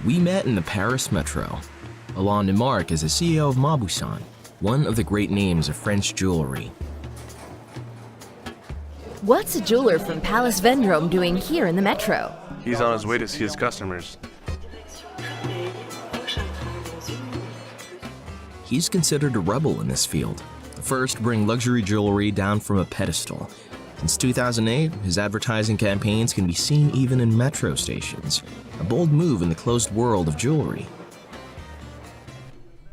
We met in the Paris metro. Alain Demarque is the CEO of Mauboussin, one of the great names of French jewelry. What's a jeweler from Palace Vendôme doing here in the metro? He's on his way to see his customers. He's considered a rebel in this field, the first to bring luxury jewelry down from a pedestal. Since 2008, his advertising campaigns can be seen even in metro stations, a bold move in the closed world of jewelry.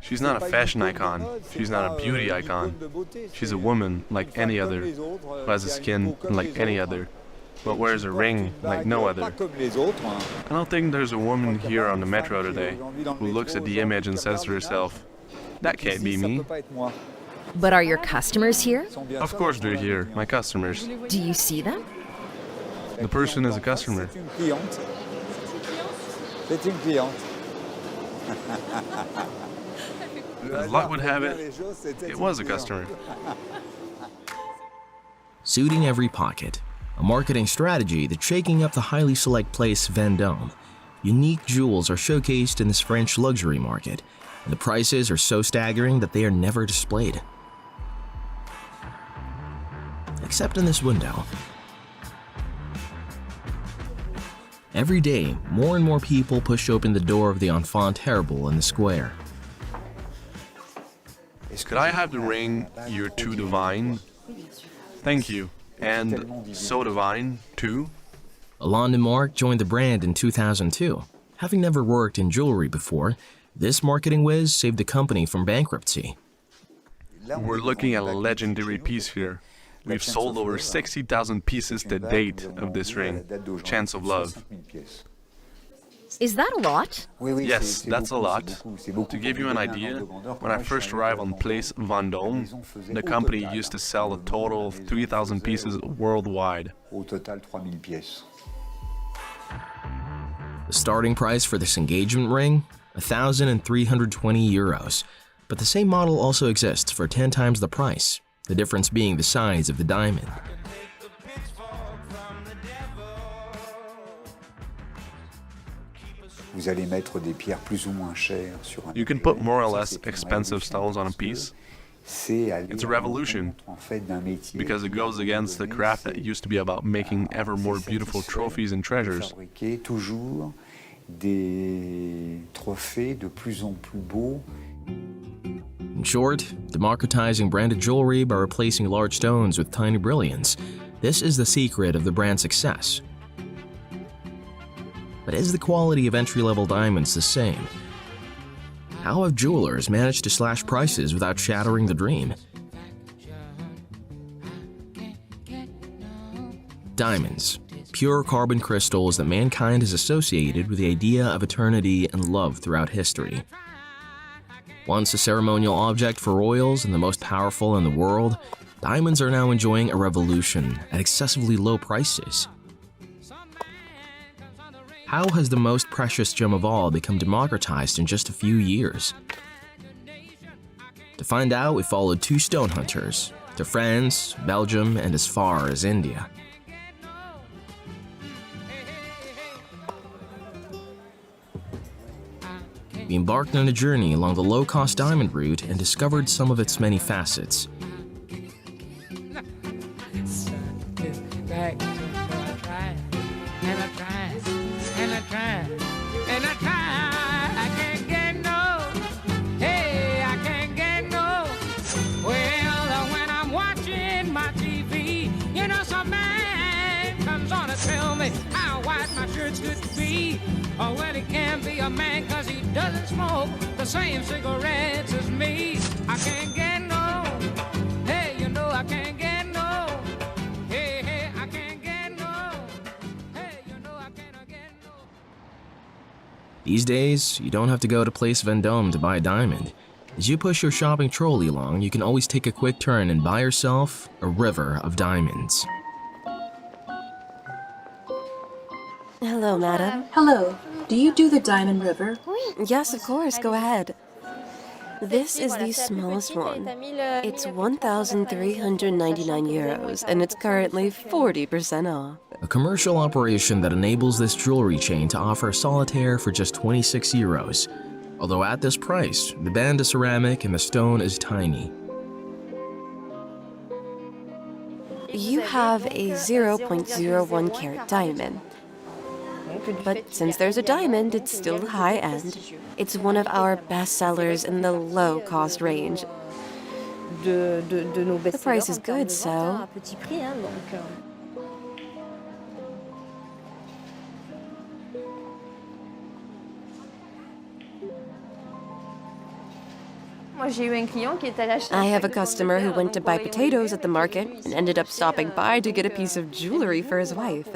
She's not a fashion icon. She's not a beauty icon. She's a woman like any other, who has a skin like any other, but wears a ring like no other. I don't think there's a woman here on the metro today who looks at the image and says to herself, "That can't be me." But are your customers here? Of course they're here, my customers. Do you see them? The person is a customer. As luck would have it, it was a customer. Suiting every pocket, a marketing strategy that's shaking up the highly select place Vendôme. Unique jewels are showcased in this French luxury market, and the prices are so staggering that they are never displayed. Except in this window. Every day, more and more people push open the door of the Enfant Terrible in the square. Could I have the ring? You're too divine. Thank you. And so divine, too? Alain Demarque joined the brand in 2002. Having never worked in jewelry before, this marketing whiz saved the company from bankruptcy. We're looking at a legendary piece here. We've sold over 60,000 pieces to date of this ring, Chance of Love. Is that a lot? Yes, that's a lot. To give you an idea, when I first arrived on Place Vendôme, the company used to sell a total of 3,000 pieces worldwide. The starting price for this engagement ring? 1,320 euros. But the same model also exists for 10 times the price, the difference being the size of the diamond. You can put more or less expensive stones on a piece. It's a revolution, because it goes against the craft that used to be about making ever more beautiful trophies and treasures. In short, democratizing branded jewelry by replacing large stones with tiny brilliants. This is the secret of the brand's success. But is the quality of entry-level diamonds the same? How have jewelers managed to slash prices without shattering the dream? Diamonds, pure carbon crystals that mankind has associated with the idea of eternity and love throughout history. Once a ceremonial object for royals and the most powerful in the world, diamonds are now enjoying a revolution at excessively low prices. How has the most precious gem of all become democratized in just a few years? To find out, we followed two stone hunters to France, Belgium, and as far as India. We embarked on a journey along the low-cost diamond route and discovered some of its many facets. Tell me how white my shirt should be. Or when he can't be a man cause he doesn't smoke the same cigarettes as me. I can't get no, hey, you know I can't get no. Hey, hey, I can't get no. Hey, you know I can't get no. These days, you don't have to go to Place Vendôme to buy a diamond. As you push your shopping trolley along, you can always take a quick turn and buy yourself a river of diamonds. Hello, madam. Hello. Do you do the Diamond River? Yes, of course. Go ahead. This is the smallest one. It's 1,399 euros, and it's currently 40% off. A commercial operation that enables this jewelry chain to offer a solitaire for just 26 euros. Although at this price, the band is ceramic and the stone is tiny. You have a 0.01 carat diamond. But since there's a diamond, it's still high-end. It's one of our best sellers in the low-cost range. The price is good, so... I have a customer who went to buy potatoes at the market and ended up stopping by to get a piece of jewelry for his wife.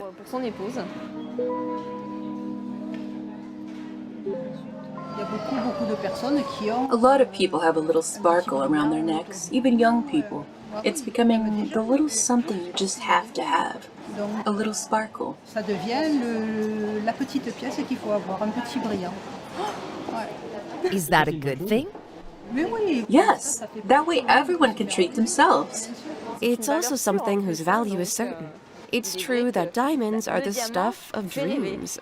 A lot of people have a little sparkle around their necks, even young people. It's becoming the little something you just have to have. A little sparkle. Is that a good thing? Yes, that way everyone can treat themselves. It's also something whose value is certain. It's true that diamonds are the stuff of dreams.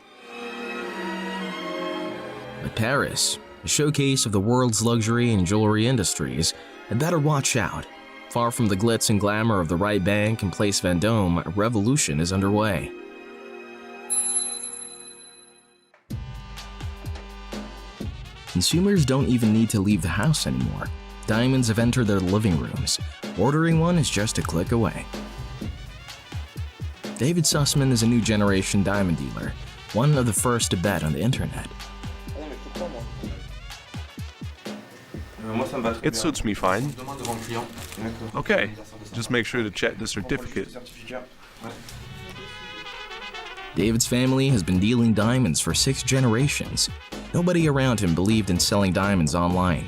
But Paris, a showcase of the world's luxury and jewelry industries, had better watch out. Far from the glitz and glamour of the Right Bank and Place Vendôme, a revolution is underway. Consumers don't even need to leave the house anymore. Diamonds have entered their living rooms. Ordering one is just a click away. David Sussman is a new generation diamond dealer, one of the first to bet on the internet. It suits me fine. Okay, just make sure to check the certificate. David's family has been dealing diamonds for 6 generations. Nobody around him believed in selling diamonds online.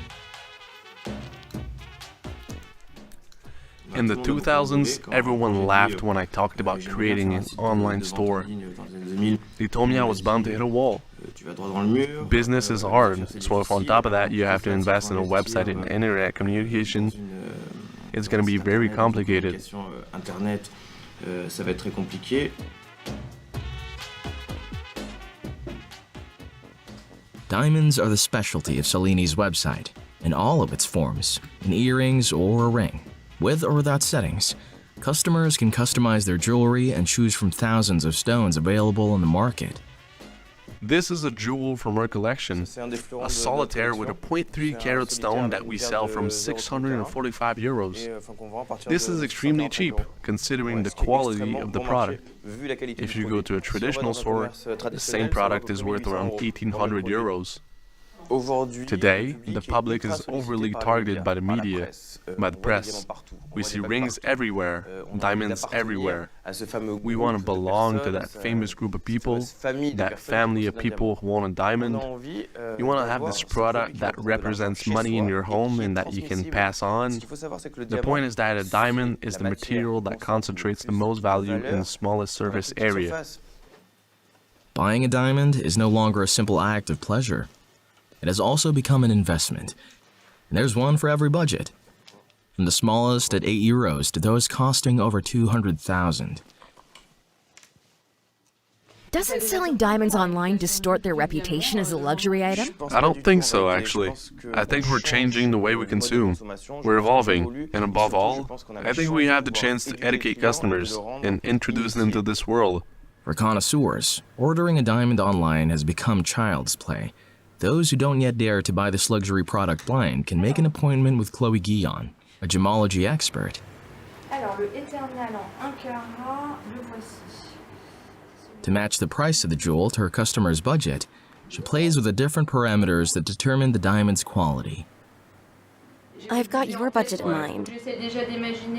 In the 2000s, everyone laughed when I talked about creating an online store. They told me I was bound to hit a wall. Business is hard, so if on top of that you have to invest in a website and internet communication, it's going to be very complicated. Diamonds are the specialty of Cellini's website, in all of its forms, in earrings or a ring. With or without settings, customers can customize their jewelry and choose from thousands of stones available in the market. This is a jewel from our collection, a solitaire with a 0.3 carat stone that we sell from 645 euros. This is extremely cheap, considering the quality of the product. If you go to a traditional store, the same product is worth around 1,800 euros. Today, the public is overly targeted by the media, by the press. We see rings everywhere, diamonds everywhere. We want to belong to that famous group of people, that family of people who want a diamond. You want to have this product that represents money in your home and that you can pass on. The point is that a diamond is the material that concentrates the most value in the smallest surface area. Buying a diamond is no longer a simple act of pleasure. It has also become an investment, and there's one for every budget, from the smallest at 8 euros to those costing over 200,000. Doesn't selling diamonds online distort their reputation as a luxury item? I don't think so, actually. I think we're changing the way we consume. We're evolving, and above all, I think we have the chance to educate customers and introduce them to this world. For connoisseurs, ordering a diamond online has become child's play. Those who don't yet dare to buy this luxury product blind can make an appointment with Chloe Guillon, a gemology expert. To match the price of the jewel to her customer's budget, she plays with the different parameters that determine the diamond's quality. I've got your budget in mind.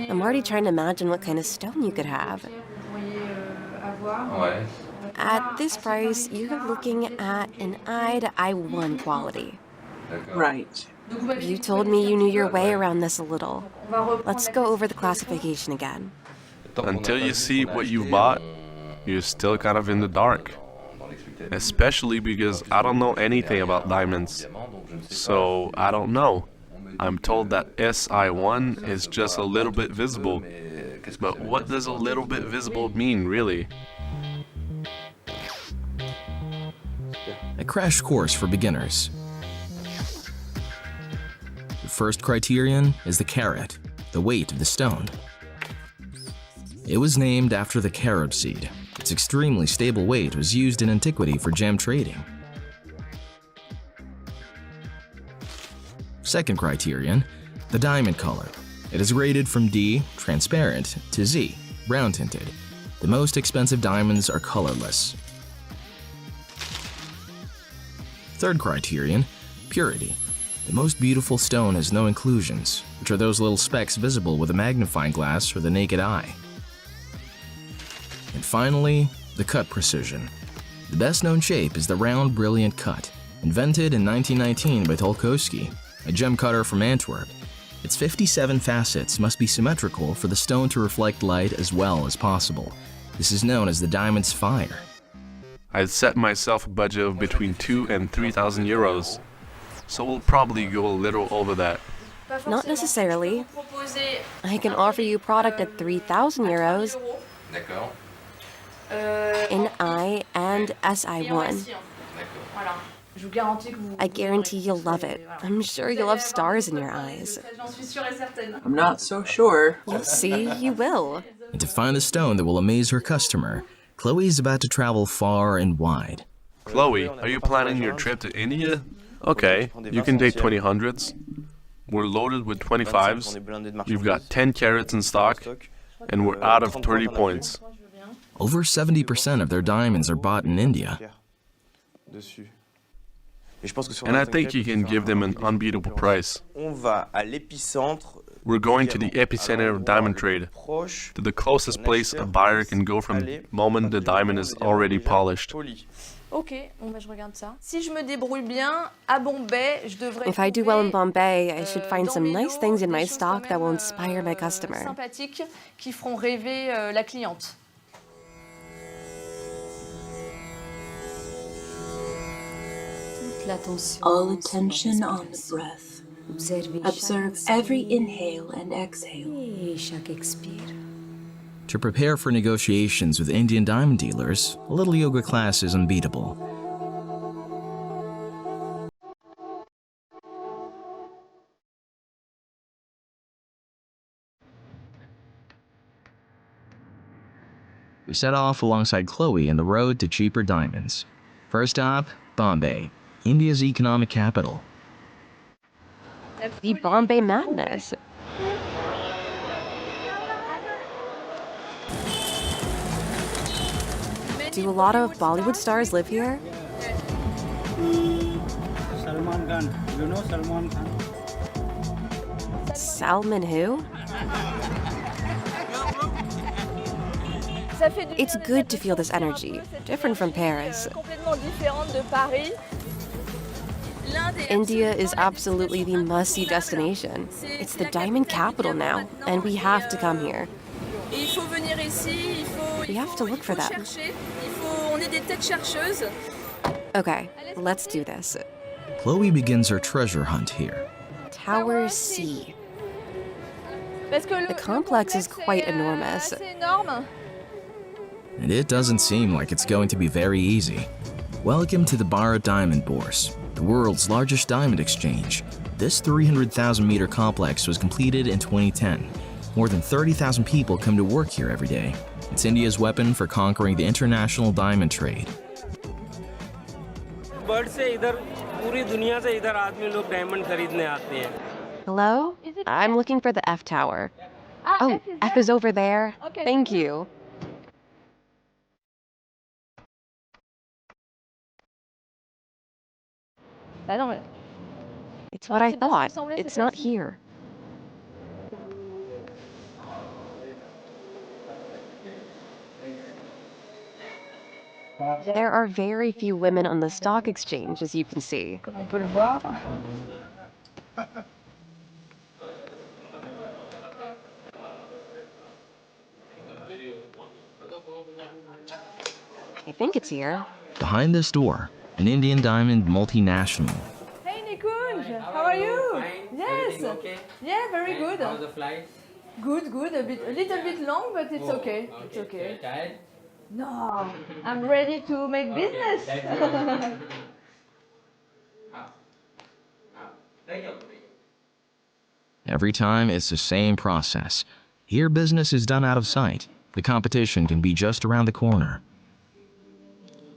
I'm already trying to imagine what kind of stone you could have. At this price, you're looking at an I-1 quality. Right. You told me you knew your way around this a little. Let's go over the classification again. Until you see what you've bought, you're still kind of in the dark. Especially because I don't know anything about diamonds. So I don't know. I'm told that SI1 is just a little bit visible. But what does a little bit visible mean, really? a crash course for beginners. The first criterion is the carat, the weight of the stone. It was named after the carob seed. Its extremely stable weight was used in antiquity for gem trading. Second criterion, the diamond color. It is graded from D, transparent, to Z, brown tinted. The most expensive diamonds are colorless. Third criterion, purity. The most beautiful stone has no inclusions, which are those little specks visible with a magnifying glass for the naked eye. And finally, the cut precision. The best known shape is the round, brilliant cut, invented in 1919 by Tolkowski, a gem cutter from Antwerp. Its 57 facets must be symmetrical for the stone to reflect light as well as possible. This is known as the diamond's fire. I'd set myself a budget of between 2,000 and 3,000 euros, so we'll probably go a little over that. Not necessarily. I can offer you product at 3,000 euros in I and SI1. I guarantee you'll love it. I'm sure you'll have stars in your eyes. I'm not so sure. You'll see, you will. And to find the stone that will amaze her customer, Chloe is about to travel far and wide. Chloe, are you planning your trip to India? Okay, you can take 2000s. We're loaded with 25s. You've got 10 carats in stock, and we're out of 30 points. Over 70% of their diamonds are bought in India. And I think you can give them an unbeatable price. We're going to the epicenter of diamond trade, to the closest place a buyer can go from the moment the diamond is already polished. If I do well in Bombay, I should find some nice things in my stock that will inspire my customer. All attention on the breath. Observe every inhale and exhale. To prepare for negotiations with Indian diamond dealers, a little yoga class is unbeatable. We set off alongside Chloe on the road to cheaper diamonds. First stop, Bombay, India's economic capital. The Bombay madness. Do a lot of Bollywood stars live here? Salman Khan. You know Salman Khan? Salman who? It's good to feel this energy, different from Paris. India is absolutely the must-see destination. It's the diamond capital now, and we have to come here. We have to look for them. Okay, let's do this. Chloe begins her treasure hunt here. Tower C. The complex is quite enormous. And it doesn't seem like it's going to be very easy. Welcome to the Bharat Diamond Bourse, the world's largest diamond exchange. This 300,000-meter complex was completed in 2010. More than 30,000 people come to work here every day. It's India's weapon for conquering the international diamond trade. Hello? I'm looking for the F Tower. Oh, F is over there. Thank you. It's what I thought. It's not here. There are very few women on the stock exchange, as you can see. I think it's here. Behind this door, an Indian diamond multinational. Hey Nikunj, how are you? Yes. Okay? Yeah, very good. How's the flight? Good. A little bit long, but it's okay. It's okay. Tired? No, I'm ready to make business. Every time it's the same process. Here business is done out of sight. The competition can be just around the corner.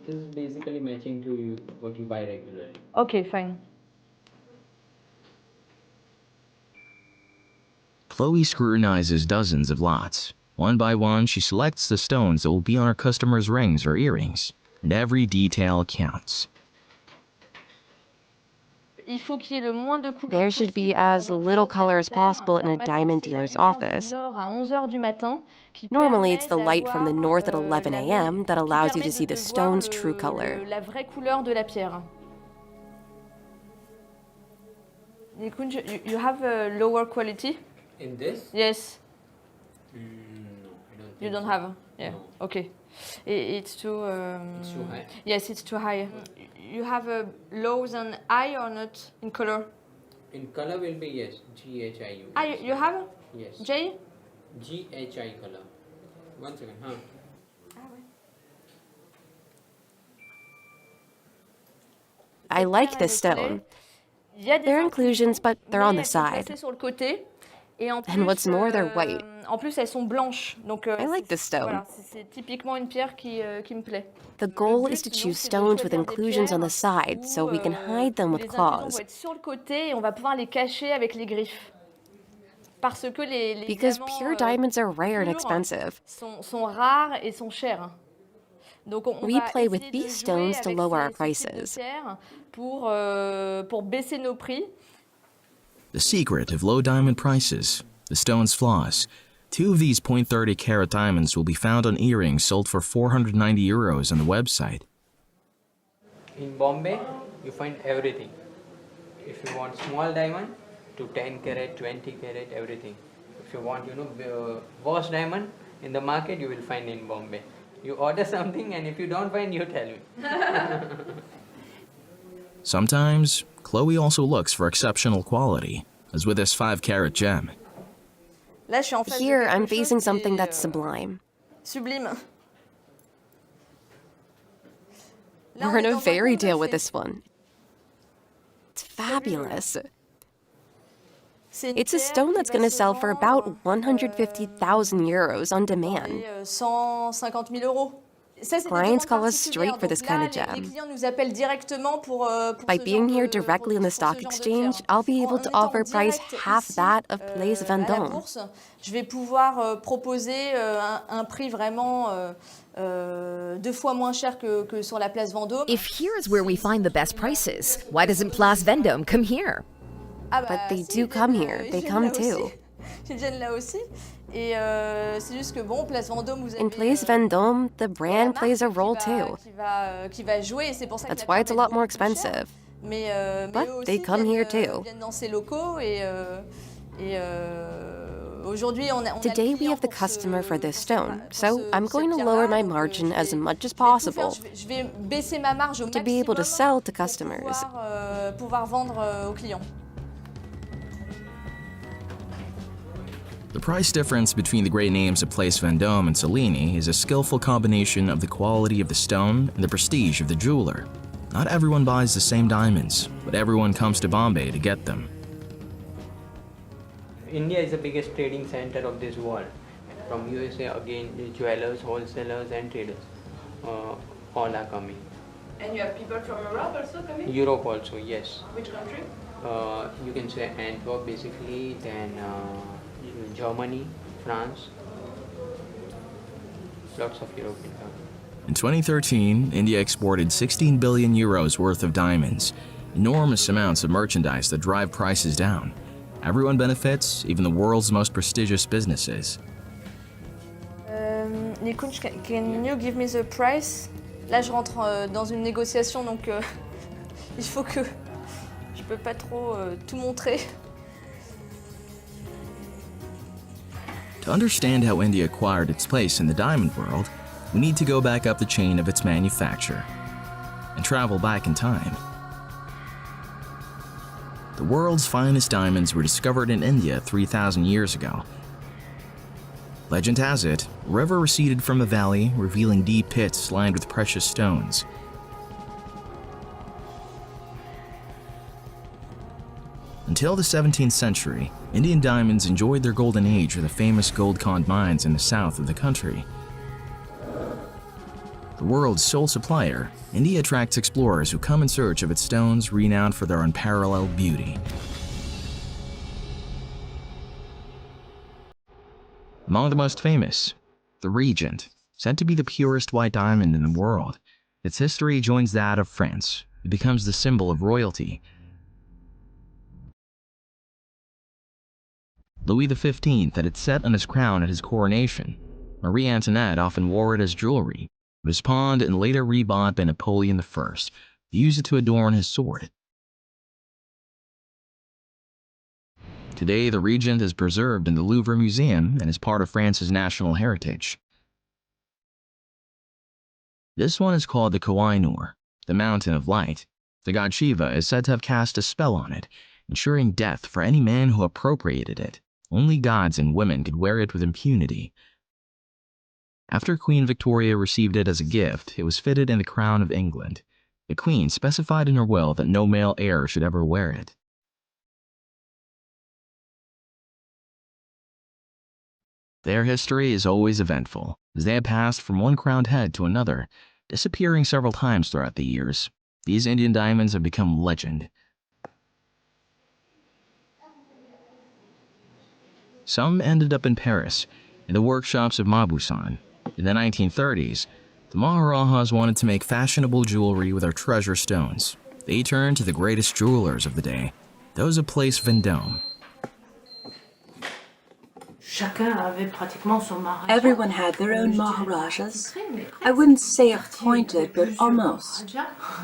This is basically matching to what you buy regularly. Okay, fine. Chloe scrutinizes dozens of lots. One by one, she selects the stones that will be on her customers' rings or earrings, and every detail counts. There should be as little color as possible in a diamond dealer's office. Normally, it's the light from the north at 11 a.m. that allows you to see the stone's true color. You have a lower quality? In this? Yes. No, I don't think You don't so. have? Yeah. No. Okay. It's too. It's too high. Yes, it's too high. You have a low and high or not in color? In color will be yes, GHI. Ah, you have? Yes. J? GHI color. 1 second, huh? I like this stone. There are inclusions, but they're on the side. And what's more, they're white. I like this stone. The goal is to choose stones with inclusions on the side so we can hide them with claws. Because pure diamonds are rare and expensive. We play with these stones to lower our prices. The secret of low diamond prices, the stone's flaws. 2 of these .30 carat diamonds will be found on earrings sold for €490 on the website. In Bombay, you find everything. If you want small diamond, to 10 carat, 20 carat, everything. If you want, worst diamond in the market, you will find in Bombay. You order something, and if you don't find, you tell me. Sometimes, Chloe also looks for exceptional quality, as with this 5 carat gem. Here, I'm facing something that's sublime. Sublime. We're in a fairy tale with this one. It's fabulous. It's a stone that's going to sell for about 150,000 euros on demand. Clients call us straight for this kind of gem. By being here directly on the stock exchange, I'll be able to offer a price half that of Place Vendôme. Je vais pouvoir proposer un prix vraiment 2 fois moins cher que sur la place Vendôme. If here is where we find the best prices, why doesn't Place Vendôme come here? But they do come here. They come too. Ils viennent là aussi. Et c'est juste que bon, Place Vendôme, vous avez In Place Vendôme, the brand plays a role too. qui va jouer, et c'est pour ça que That's why it's a lot more expensive. But they come here too. Viennent dans ces locaux et aujourd'hui on a Today we have the customer for this stone, so I'm going to lower my margin as much as possible Je vais baisser ma marge au to be able to maximum sell to pour customers. pouvoir vendre aux clients. The price difference between the great names of Place Vendôme and Cellini is a skillful combination of the quality of the stone and the prestige of the jeweler. Not everyone buys the same diamonds, but everyone comes to Bombay to get them. India is the biggest trading center of this world. From USA, again, the jewelers, wholesalers, and traders, all are coming. And you have people from Europe also coming? Europe also, yes. Which country? You can say Antwerp basically, then Germany, France, lots of European countries. In 2013, India exported 16 billion euros worth of diamonds, enormous amounts of merchandise that drive prices down. Everyone benefits, even the world's most prestigious businesses. Nikunj, can you give me the price? Là, je rentre dans une négociation, donc il faut que je peux pas trop tout montrer. To understand how India acquired its place in the diamond world, we need to go back up the chain of its manufacture and travel back in time. The world's finest diamonds were discovered in India 3,000 years ago. Legend has it, A river receded from the valley, revealing deep pits lined with precious stones. Until the 17th century, Indian diamonds enjoyed their golden age with the famous gold-con mines in the south of the country. The world's sole supplier, India attracts explorers who come in search of its stones renowned for their unparalleled beauty. Among the most famous, the Regent, said to be the purest white diamond in the world. Its history joins that of France. It becomes the symbol of royalty. Louis XV had it set on his crown at his coronation. Marie Antoinette often wore it as jewelry. It was pawned and later rebought by Napoleon I, who used it to adorn his sword. Today, the Regent is preserved in the Louvre Museum and is part of France's national heritage. This one is called the Koh-i-Noor, the Mountain of Light. The god Shiva is said to have cast a spell on it, ensuring death for any man who appropriated it. Only gods and women could wear it with impunity. After Queen Victoria received it as a gift, it was fitted in the crown of England. The Queen specified in her will that no male heir should ever wear it. Their history is always eventful, as they have passed from one crowned head to another, disappearing several times throughout the years. These Indian diamonds have become legend. Some ended up in Paris, in the workshops of Mauboussin. In the 1930s, the Maharajas wanted to make fashionable jewelry with our treasure stones. They turned to the greatest jewelers of the day, those of Place Vendôme. Everyone had their own Maharajas. I wouldn't say appointed, but almost.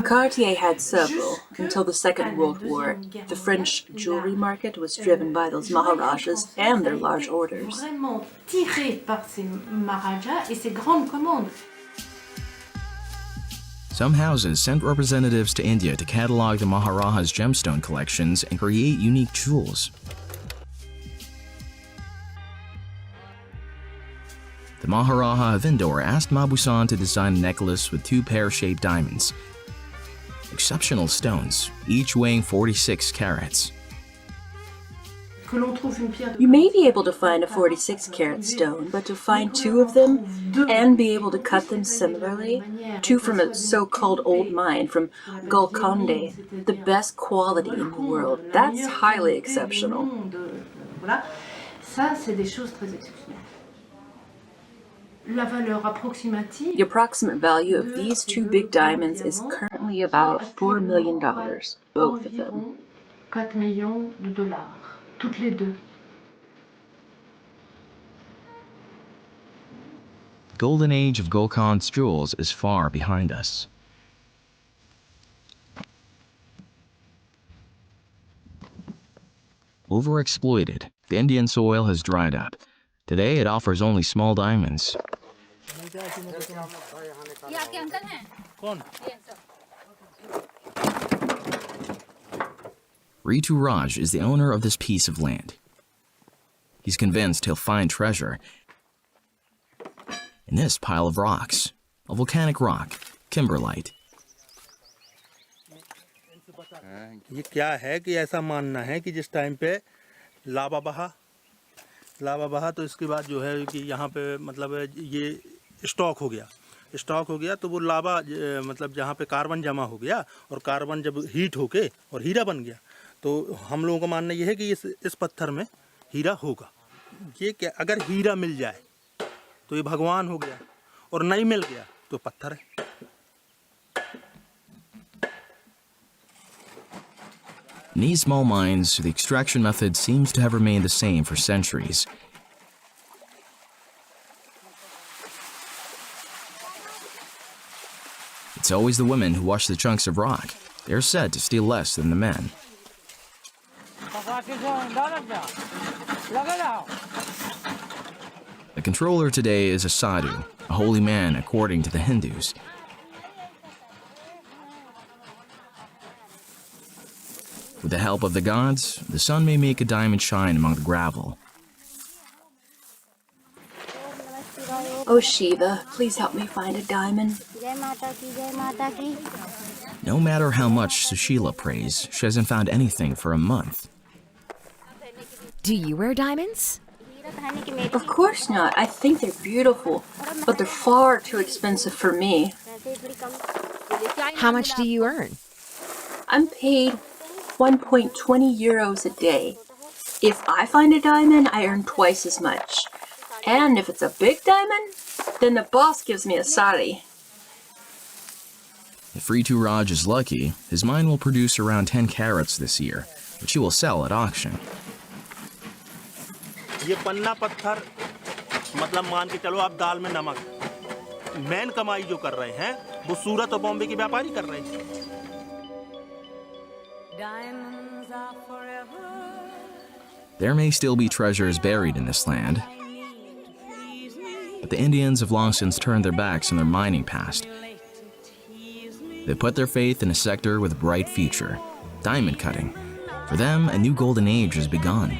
Cartier had several. Until the Second World War, the French jewelry market was driven by those Maharajas and their large orders. Some houses sent representatives to India to catalog the Maharajas' gemstone collections and create unique jewels. The Maharaja of Indore asked Mauboussin to design a necklace with two pear-shaped diamonds. Exceptional stones, each weighing 46 carats. You may be able to find a 46-carat stone, but to find two of them and be able to cut them similarly, two from a so-called old mine from Golconda, the best quality in the world, that's highly exceptional. The approximate value of these two big diamonds is currently about $4 million, both of them. The golden age of Golconda's jewels is far behind us. Overexploited, the Indian soil has dried up. Today, it offers only small diamonds. Ritu Raj is the owner of this piece of land. He's convinced he'll find treasure in this pile of rocks, a volcanic rock, kimberlite. ये क्या है कि ऐसा मानना है कि जिस time पे लावा बहा तो इसके बाद जो है कि यहाँ पे मतलब ये स्टॉक हो गया तो वो लावा मतलब जहाँ पे कार्बन जमा हो गया और कार्बन जब हीट होके और हीरा बन गया तो हम लोगों का मानना ये है कि इस पत्थर में हीरा होगा। ये क्या अगर हीरा मिल जाए तो ये भगवान हो गया और नहीं मिल गया तो पत्थर है। In these small mines, the extraction method seems to have remained the same for centuries. It's always the women who wash the chunks of rock. They're said to steal less than the men. The controller today is a sadhu, a holy man according to the Hindus. With the help of the gods, the sun may make a diamond shine among the gravel. Oh Shiva, please help me find a diamond. No matter how much Sushila prays, she hasn't found anything for a month. Do you wear diamonds? Of course not. I think they're beautiful, but they're far too expensive for me. How much do you earn? I'm paid 1.20 euros a day. If I find a diamond, I earn twice as much. And if it's a big diamond, then the boss gives me a sari. If Rituraj is lucky, his mine will produce around 10 carats this year, which he will sell at auction. ये पन्ना पत्थर मतलब मान के चलो आप दाल में नमक main कमाई जो कर रहे हैं वो सूरत और बॉम्बे के व्यापारी कर रहे हैं. There may still be treasures buried in this land, but the Indians have long since turned their backs on their mining past. They put their faith in a sector with a bright future, diamond cutting. For them, a new golden age has begun.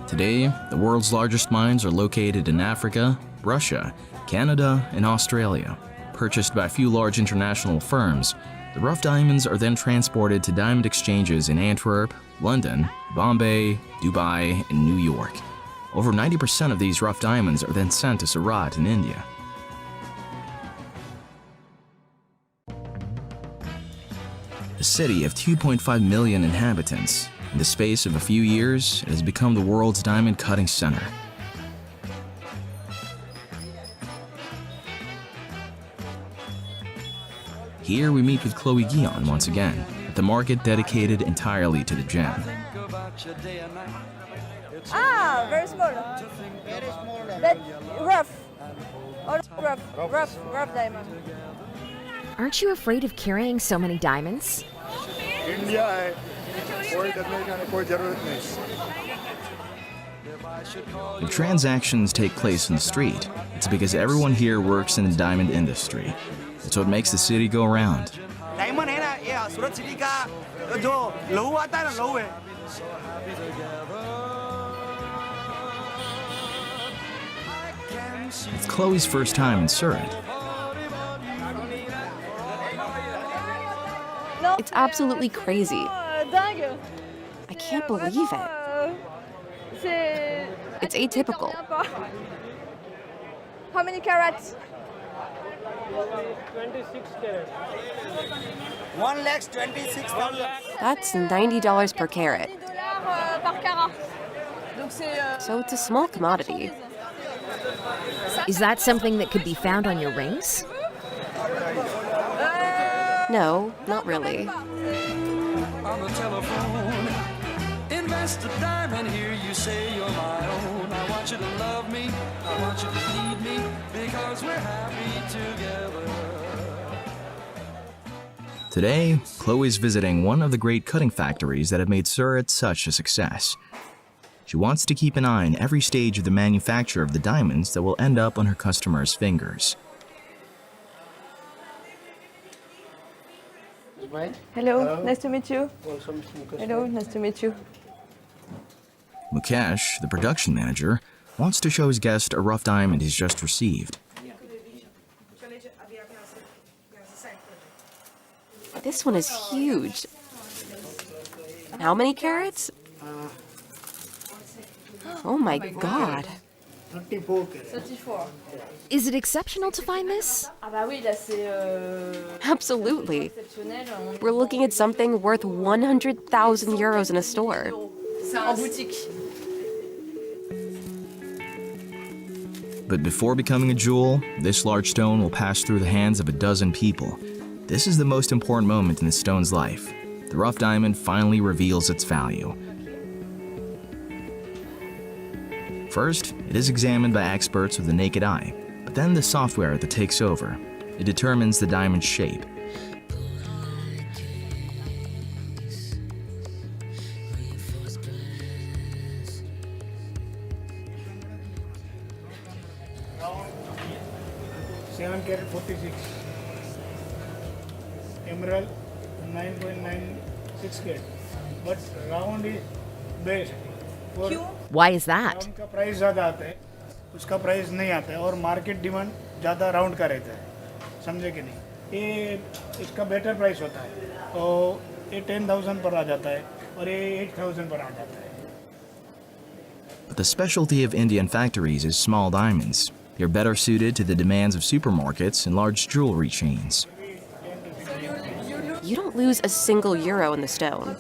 Today, the world's largest mines are located in Africa, Russia, Canada, and Australia. Purchased by a few large international firms, the rough diamonds are then transported to diamond exchanges in Antwerp, London, Bombay, Dubai, and New York. Over 90% of these rough diamonds are then sent to Surat in India. A city of 2.5 million inhabitants, in the space of a few years, it has become the world's diamond cutting center. Here we meet with Chloe Guion once again, at the market dedicated entirely to the gem. Ah, very small. But rough. All rough diamond. Aren't you afraid of carrying so many diamonds? When transactions take place in the street, it's because everyone here works in the diamond industry. It's what makes the city go round. It's Chloe's first time in Surat. It's absolutely crazy. I can't believe it. It's atypical. How many carats? 26 carats. 1,26,000. That's $90 per carat. So it's a small commodity. Is that something that could be found on your rings? No, not really. On the telephone, invest a diamond here, you say you're my own. I want you to love me, I want you to need me, because we're happy together. Today, Chloe's visiting one of the great cutting factories that have made Surat such a success. She wants to keep an eye on every stage of the manufacture of the diamonds that will end up on her customers' fingers. Hello, nice to meet you. Hello, nice to meet you. Mukesh, the production manager, wants to show his guest a rough diamond he's just received. This one is huge. How many carats? Oh my god. 34. Is it exceptional to find this? Absolutely. We're looking at something worth 100,000 euros in a store. En boutique. But before becoming a jewel, this large stone will pass through the hands of a dozen people. This is the most important moment in the stone's life. The rough diamond finally reveals its value. First, it is examined by experts with the naked eye, but then the software that takes over. It determines the diamond's shape. Carat 46. Emerald 9.96 carat. but round is best. और Why is that? round का price ज़्यादा आता है, उसका price नहीं आता है और मार्केट डिमांड ज़्यादा राउंड का रहता है, समझे कि नहीं? ये इसका बेटर प्राइस होता है, तो ये 10,000 पर आ जाता है और ये 8,000 पर आ जाता है. But the specialty of Indian factories is small diamonds. They're better suited to the demands of supermarkets and large jewelry chains. You don't lose a single euro in the stone.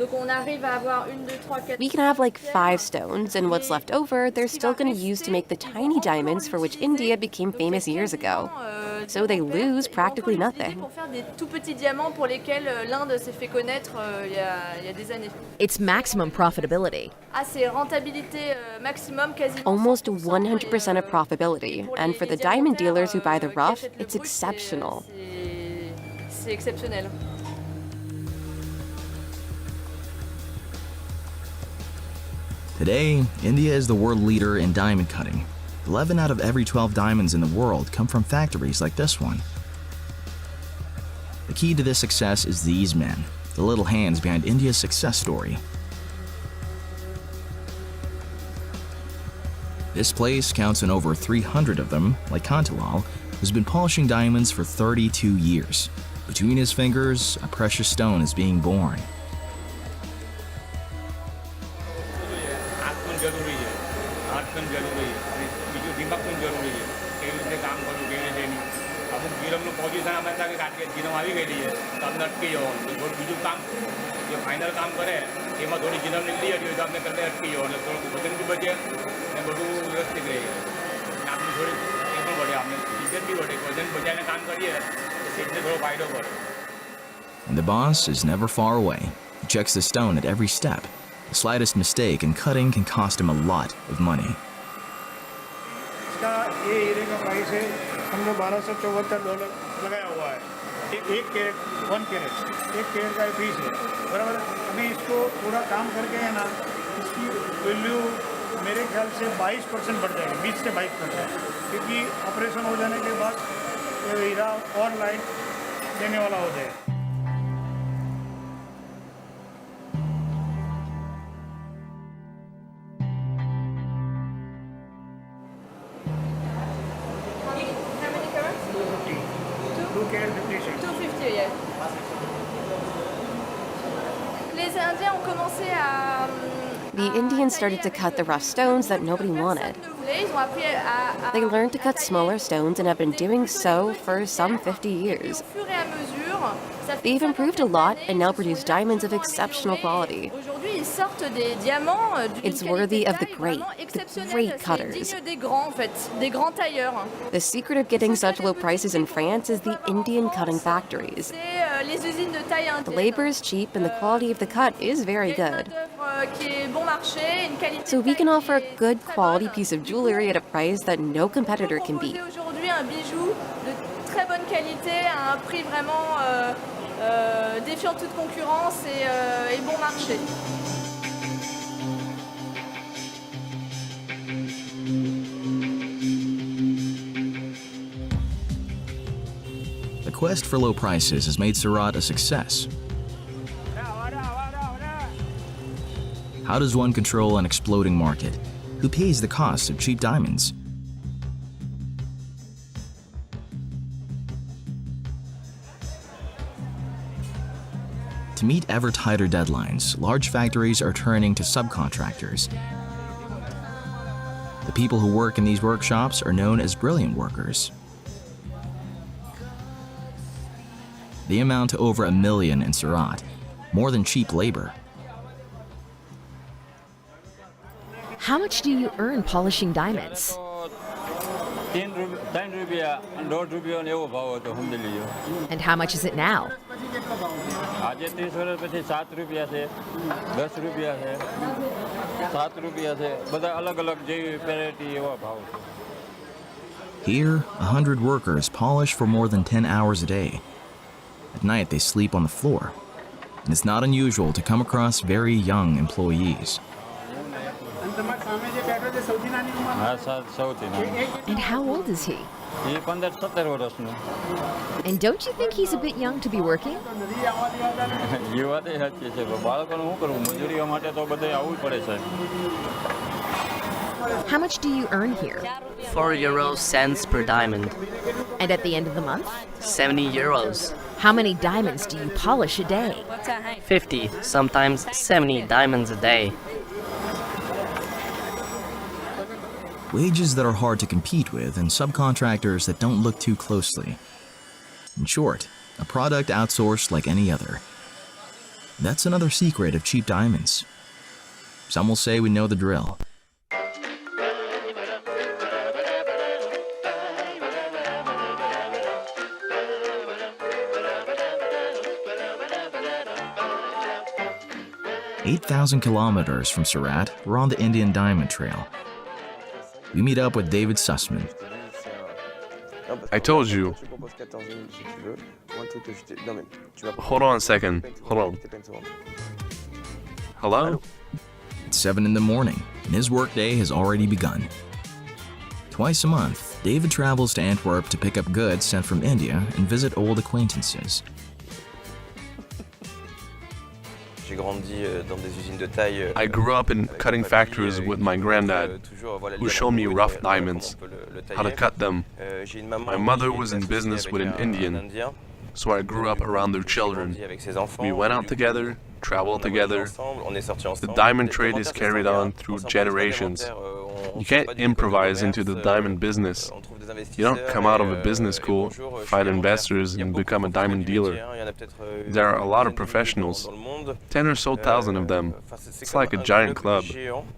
Donc on arrive à avoir 1, 2, 3, 4. We can have like 5 stones, and what's left over, they're still going to use to make the tiny diamonds for which India became famous years ago. So they lose practically nothing. Pour faire des tout petits diamants pour lesquels l'Inde s'est fait connaître il y a des années. It's maximum profitability. Ah, c'est rentabilité maximum quasiment. Almost 100% of profitability, and for the diamond dealers who buy the rough, it's exceptional. C'est exceptionnel. Today, India is the world leader in diamond cutting. 11 out of every 12 diamonds in the world come from factories like this one. The key to this success is these men, the little hands behind India's success story. This place counts on over 300 of them, like Kantilal, who's been polishing diamonds for 32 years. Between his fingers, a precious stone is being born. And the boss is never far away. He checks the stone at every step. The slightest mistake in cutting can cost him a lot of money. इसका ये हीरे का price है हमने $1274 लगाया हुआ है. एक कैरेट 1 कैरेट 1 कैरेट का पीस है, बराबर. अभी इसको पूरा काम करके है ना, इसकी वैल्यू मेरे ख्याल से 22% बढ़ जाएगी, 20 से 22%, क्योंकि ऑपरेशन हो जाने के बाद ये हीरा और लाइट देने वाला हो जाए. The Indians started to cut the rough stones that nobody wanted. They learned to cut smaller stones and have been doing so for some 50 years. They've improved a lot and now produce diamonds of exceptional quality. It's worthy of the great cutters. The secret of getting such low prices in France is the Indian cutting factories. The labor is cheap and the quality of the cut is very good. So we can offer a good quality piece of jewelry at a price that no competitor can beat. Défiant toute concurrence et bon marché. The quest for low prices has made Surat a success. How does one control an exploding market? Who pays the cost of cheap diamonds? To meet ever tighter deadlines, large factories are turning to subcontractors. The people who work in these workshops are known as brilliant workers. They amount to over $1 million in Surat, more than cheap labor. How much do you earn polishing diamonds? And how much is it now? Here, 100 workers polish for more than 10 hours a day. At night, they sleep on the floor. And it's not unusual to come across very young employees. And how old is he? And don't you think he's a bit young to be working? How much do you earn here? €4 per diamond. And at the end of the month? €70. How many diamonds do you polish a day? 50, sometimes 70 diamonds a day. Wages that are hard to compete with and subcontractors that don't look too closely. In short, a product outsourced like any other. That's another secret of cheap diamonds. Some will say we know the drill. "8,000 kilometers from Surat, we're on the Indian Diamond Trail. We meet up with David Sussman. I told you. Hold on a second. Hold on. Hello? It's 7 in the morning, and his workday has already begun. Twice a month, David travels to Antwerp to pick up goods sent from India and visit old acquaintances. I grew up in cutting factories with my granddad, who showed me rough diamonds, how to cut them. My mother was in business with an Indian, so I grew up around their children. We went out together, traveled together. The diamond trade is carried on through generations. You can't improvise into the diamond business. You don't come out of a business school, find investors, and become a diamond dealer. There are a lot of professionals, 10 or so thousand of them. It's like a giant club,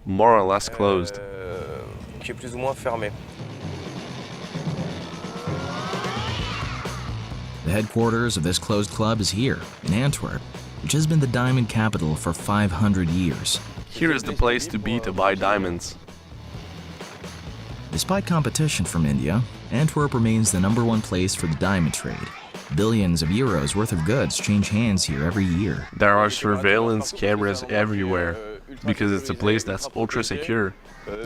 more or less closed. The headquarters of this closed club is here, in Antwerp, which has been the diamond capital for 500 years. Here is the place to be to buy diamonds. Despite competition from India, Antwerp remains the #1 place for the diamond trade. Billions of euros worth of goods change hands here every year. There are surveillance cameras everywhere, because it's a place that's ultra secure,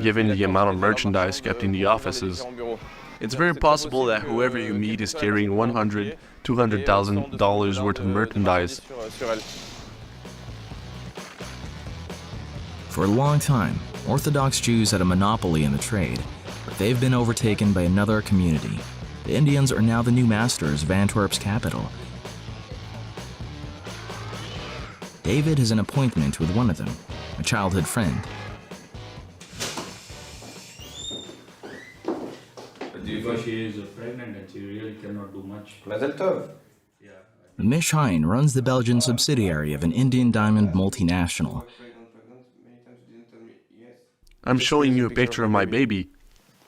given the amount of merchandise kept in the offices. It's very possible that whoever you meet is carrying $100,000 to $200,000 worth of merchandise. For a long time, Orthodox Jews had a monopoly in the trade, but they've been overtaken by another community. The Indians are now the new masters of Antwerp's capital. David has an appointment with one of them, a childhood friend. Because she is pregnant and she really cannot do much. Mish Hein runs the Belgian subsidiary of an Indian diamond multinational. I'm showing you a picture of my baby.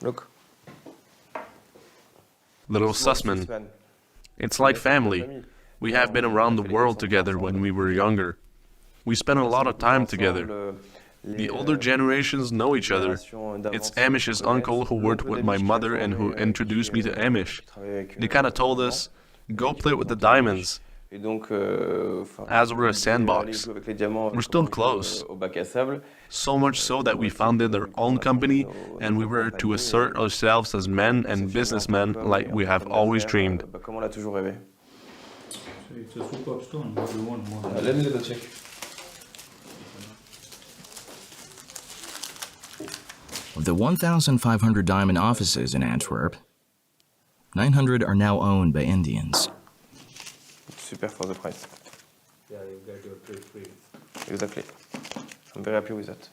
Look. Little Sussman. It's like family. We have been around the world together when we were younger. We spent a lot of time together. The older generations know each other. It's Amish's uncle who worked with my mother and who introduced me to Amish. They kind of told us, go play with the diamonds. As we're a sandbox. We're still close. So much so that we founded our own company and we were to assert ourselves as men and businessmen like we have always dreamed. It's a superb stone. What do you want more? Let me double check. Of the 1,500 diamond offices in Antwerp, 900 are now owned by Indians. Super for the price. Yeah, you get your trade free. Exactly. I'm very happy with that.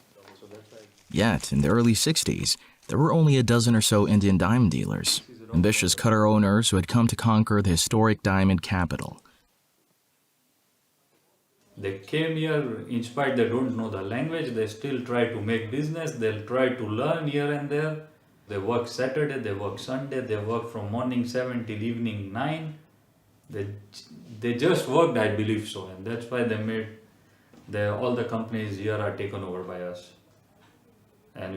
Yet, in the early 60s, there were only a dozen or so Indian diamond dealers, ambitious cutter owners who had come to conquer the historic diamond capital. They came here, in spite they don't know the language, they still try to make business, they'll try to learn here and there. They work Saturday, they work Sunday, they work from morning 7 till evening 9. They just worked, I believe so, and that's why they made all the companies here are taken over by us. And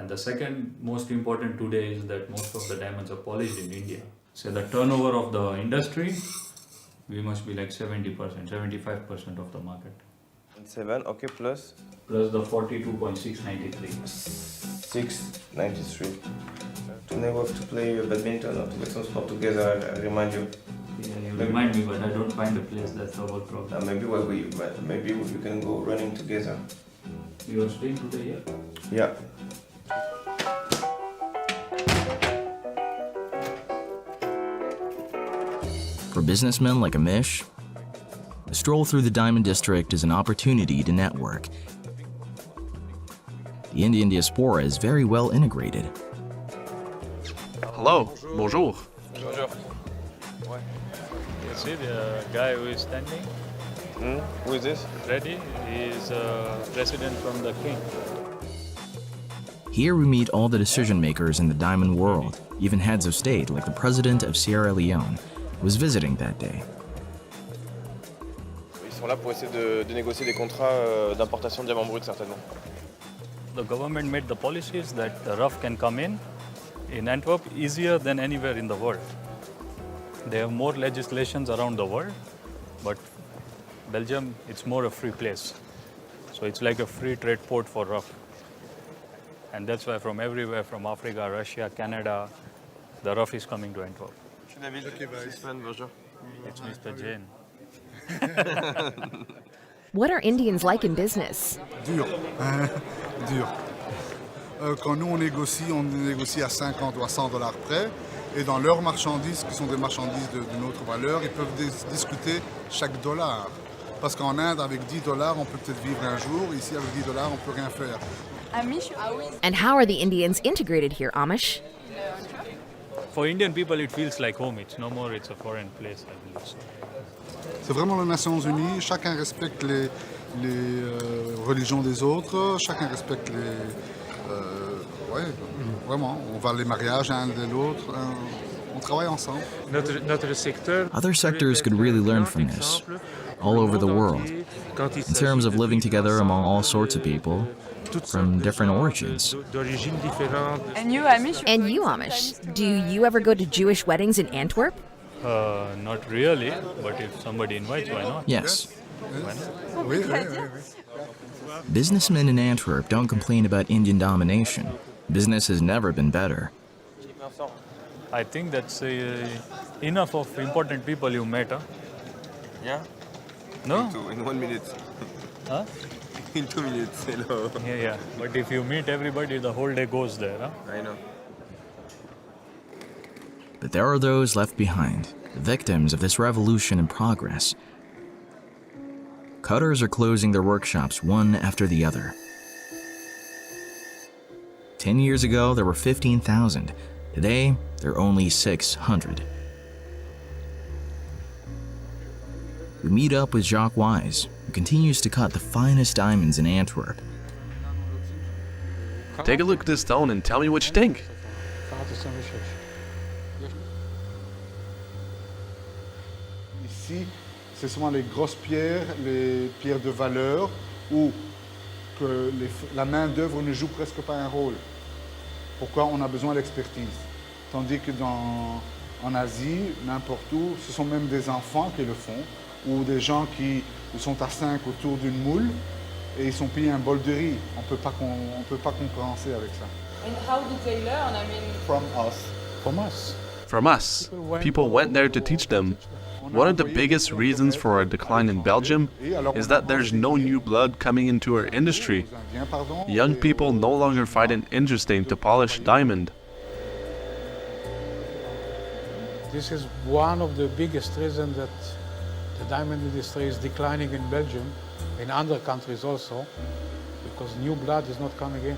the second most important today is that most of the diamonds are polished in India. So the turnover of the industry, we must be like 70%, 75% of the market. 7, okay, plus? Plus the 42.693. 693. Now we have to play badminton or to make some sport together, I remind you. Yeah, you remind me, but I don't find a place. That's the whole problem. Maybe we can go running together. You are staying today here? Yeah. For businessmen like Immerse, a stroll through the Diamond District is an opportunity to network. The Indian diaspora is very well integrated. Hello, bonjour. Bonjour. You see the guy who is standing? Who is this? Ready? He is a president from the king. Here we meet all the decision makers in the diamond world, even heads of state like the president of Sierra Leone, who was visiting that day. Ils sont là pour essayer de négocier des contrats d'importation de diamants bruts, certainement. The government made the policies that the rough can come in Antwerp easier than anywhere in the world. They have more legislations around the world, but Belgium, it's more a free place. So it's like a free trade port for rough. And that's why from everywhere, from Africa, Russia, Canada, the rough is coming to Antwerp. It's Mr. Jain. What are Indians like in business? Dur. Dur. Quand nous on négocie à 50 ou à 100 dollars près, et dans leurs marchandises, qui sont des marchandises d'une autre valeur, ils peuvent discuter chaque dollar. Parce qu'en Inde, avec 10 dollars, on peut peut-être vivre un jour, ici avec 10 dollars, on peut rien faire. And how are the Indians integrated here, Amish? For Indian people, it feels like home. It's no more, it's a foreign place, I believe. So. C'est vraiment les Nations Unies, chacun respecte les religions des autres, chacun respecte vraiment, on va les mariages l'un de l'autre, on travaille ensemble. Other sectors could really learn from this, all over the world, in terms of living together among all sorts of people from different origins. And you, Amish, do you ever go to Jewish weddings in Antwerp? Not really, but if somebody invites, why not? Yes. Businessmen in Antwerp don't complain about Indian domination. Business has never been better. I think that's enough of important people you met, huh? Yeah? No? In 1 minute. Huh? In 2 minutes, hello. Yeah. But if you meet everybody, the whole day goes there, huh? I know. But there are those left behind, the victims of this revolution in progress. Cutters are closing their workshops one after the other. 10 years ago, there were 15,000. Today, there are only 600. We meet up with Jacques Wise, who continues to cut the finest diamonds in Antwerp. Take a look at this stone and tell me what you think. Ici, c'est souvent les grosses pierres, les pierres de valeur, où que la main-d'œuvre ne joue presque pas un rôle. Pourquoi on a besoin d'expertise? Tandis que en Asie, n'importe où, ce sont même des enfants qui le font, ou des gens qui sont à 5 autour d'une moule, et ils sont payés un bol de riz. On peut pas concurrencer avec ça. And how do they learn? I mean, From us. From us. From us. People went there to teach them. One of the biggest reasons for a decline in Belgium is that there's no new blood coming into our industry. Young people no longer find it interesting to polish diamond. This is one of the biggest reasons that the diamond industry is declining in Belgium, in other countries also, because new blood is not coming in.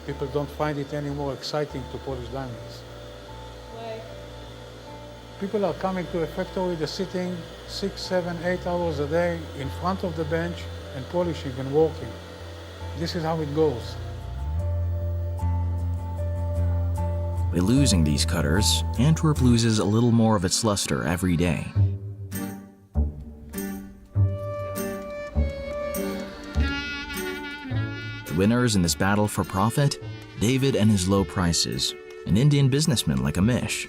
People don't find it anymore exciting to polish diamonds. People are coming to a factory, they're sitting 6, 7, 8 hours a day in front of the bench and polishing and working. This is how it goes. By losing these cutters, Antwerp loses a little more of its luster every day. The winners in this battle for profit? David and his low prices, and Indian businessmen like Amish.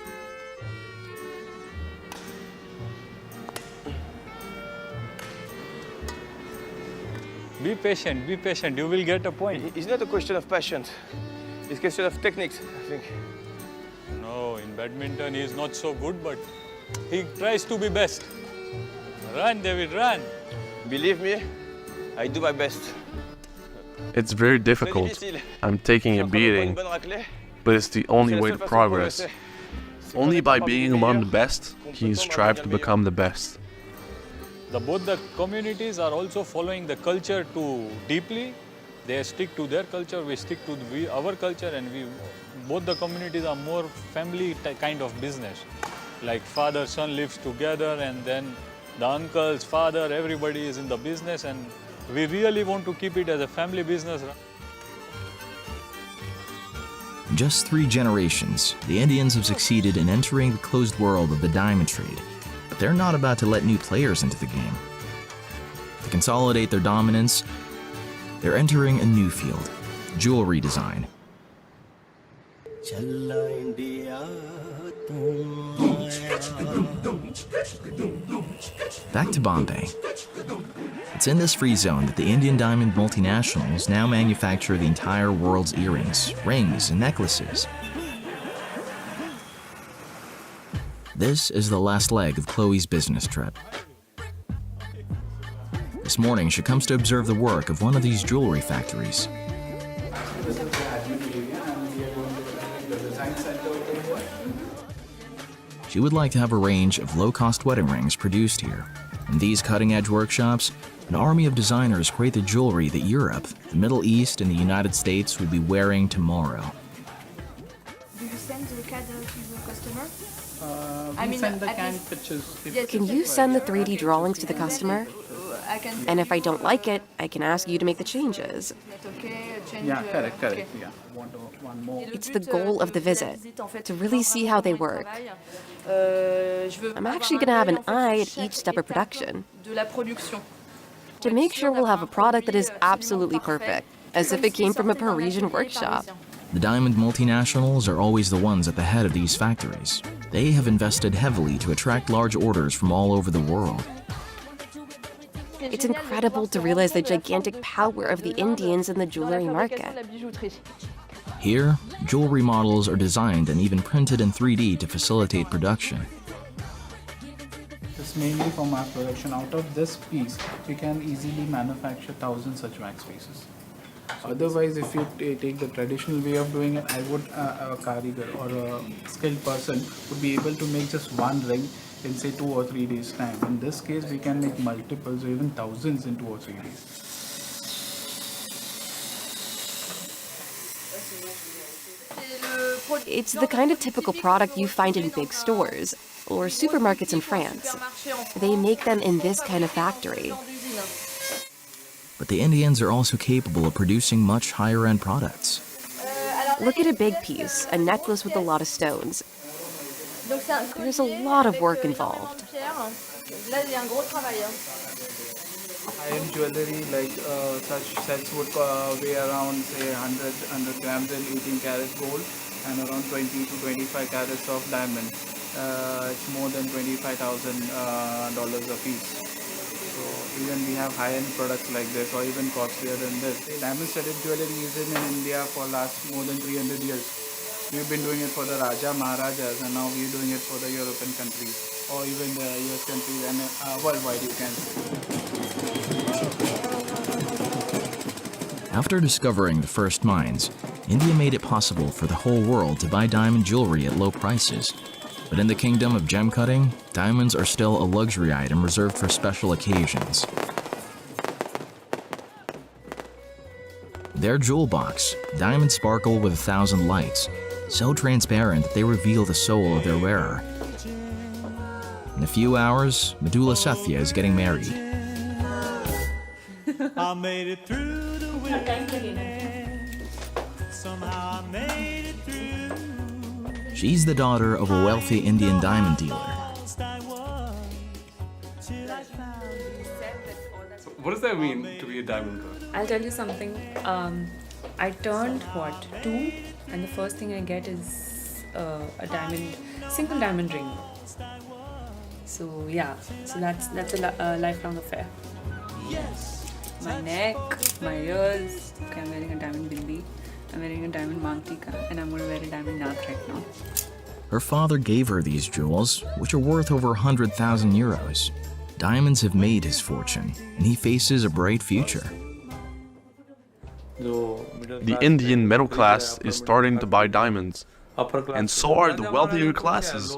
Be patient, you will get a point. It's not a question of patience. It's question of techniques, I think. No, in badminton he is not so good, but he tries to be best. Run, David, run. Believe me, I do my best. It's very difficult. I'm taking a beating, but it's the only way to progress. Only by being among the best, he strives to become the best. Both the communities are also following the culture too deeply. They stick to their culture, we stick to our culture, and both the communities are more family kind of business. Like father, son lives together, and then the uncles, father, everybody is in the business, and we really want to keep it as a family business. In just 3 generations, the Indians have succeeded in entering the closed world of the diamond trade, but they're not about to let new players into the game. To consolidate their dominance, they're entering a new field, jewelry design. Back to Bombay. It's in this free zone that the Indian diamond multinationals now manufacture the entire world's earrings, rings, and necklaces. This is the last leg of Chloe's business trip. This morning, she comes to observe the work of one of these jewelry factories. She would like to have a range of low-cost wedding rings produced here. In these cutting-edge workshops, an army of designers create the jewelry that Europe, the Middle East, and the United States would be wearing tomorrow. Do you send the CAD to the customer? Send the canned pictures. Can you send the 3D drawings to the customer? And if I don't like it, I can ask you to make the changes. Yeah, correct. Yeah. One more. It's the goal of the visit, to really see how they work. I'm actually going to have an eye at each step of production, to make sure we'll have a product that is absolutely perfect, as if it came from a Parisian workshop. The diamond multinationals are always the ones at the head of these factories. They have invested heavily to attract large orders from all over the world. It's incredible to realize the gigantic power of the Indians in the jewelry market. Here, jewelry models are designed and even printed in 3D to facilitate production. It's mainly for mass production. Out of this piece, we can easily manufacture 1,000 such wax pieces. Otherwise, if you take the traditional way of doing it, I would a karigar or a skilled person would be able to make just one ring in say 2 or 3 days time. In this case, we can make multiples or even thousands in 2 or 3 days. It's the kind of typical product you find in big stores or supermarkets in France. They make them in this kind of factory. But the Indians are also capable of producing much higher-end products. Look at a big piece, a necklace with a lot of stones. There's a lot of work involved. High-end jewelry like such sets would weigh around say 100 grams in 18 karat gold and around 20 to 25 carats of diamond. It's more than $25,000 a piece. So even we have high-end products like this or even costlier than this. Diamond-studded jewelry is in India for last more than 300 years. We've been doing it for the Raja, Maharajas, and now we're doing it for the European countries or even the US countries and worldwide you can say. After discovering the first mines, India made it possible for the whole world to buy diamond jewelry at low prices. But in the kingdom of gem cutting, diamonds are still a luxury item reserved for special occasions. Their jewel box, diamonds sparkle with 1,000 lights, so transparent that they reveal the soul of their wearer. In a few hours, Madhula Sathya is getting married. I made it through the weekend. Somehow I made it through. She's the daughter of a wealthy Indian diamond dealer. What does that mean to be a diamond girl? I'll tell you something. I turned 2, and the first thing I get is a diamond, single diamond ring. So yeah, so that's a lifelong affair. My neck, my ears. Okay, I'm wearing a diamond bindi. I'm wearing a diamond mangtika and I'm going to wear a diamond naak right now. Her father gave her these jewels, which are worth over 100,000 euros. Diamonds have made his fortune, and he faces a bright future. The Indian middle class is starting to buy diamonds, and so are the wealthier classes.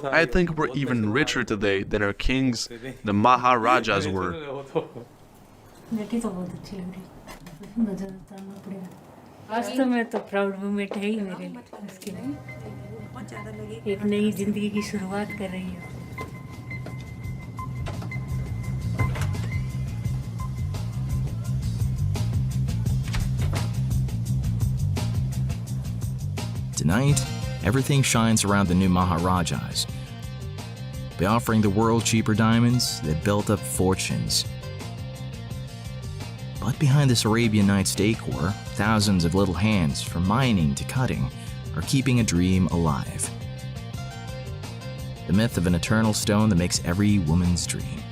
I think we're even richer today than our kings, the Maharajas, were. वास्तव में तो proud moment है ही मेरे लिए उसके लिए एक नई जिंदगी की शुरुआत कर रही हूँ. Tonight, everything shines around the new Maharajas. By offering the world cheaper diamonds, they built up fortunes. But behind this Arabian Nights decor, thousands of little hands, from mining to cutting, are keeping a dream alive. The myth of an eternal stone that makes every woman's dream.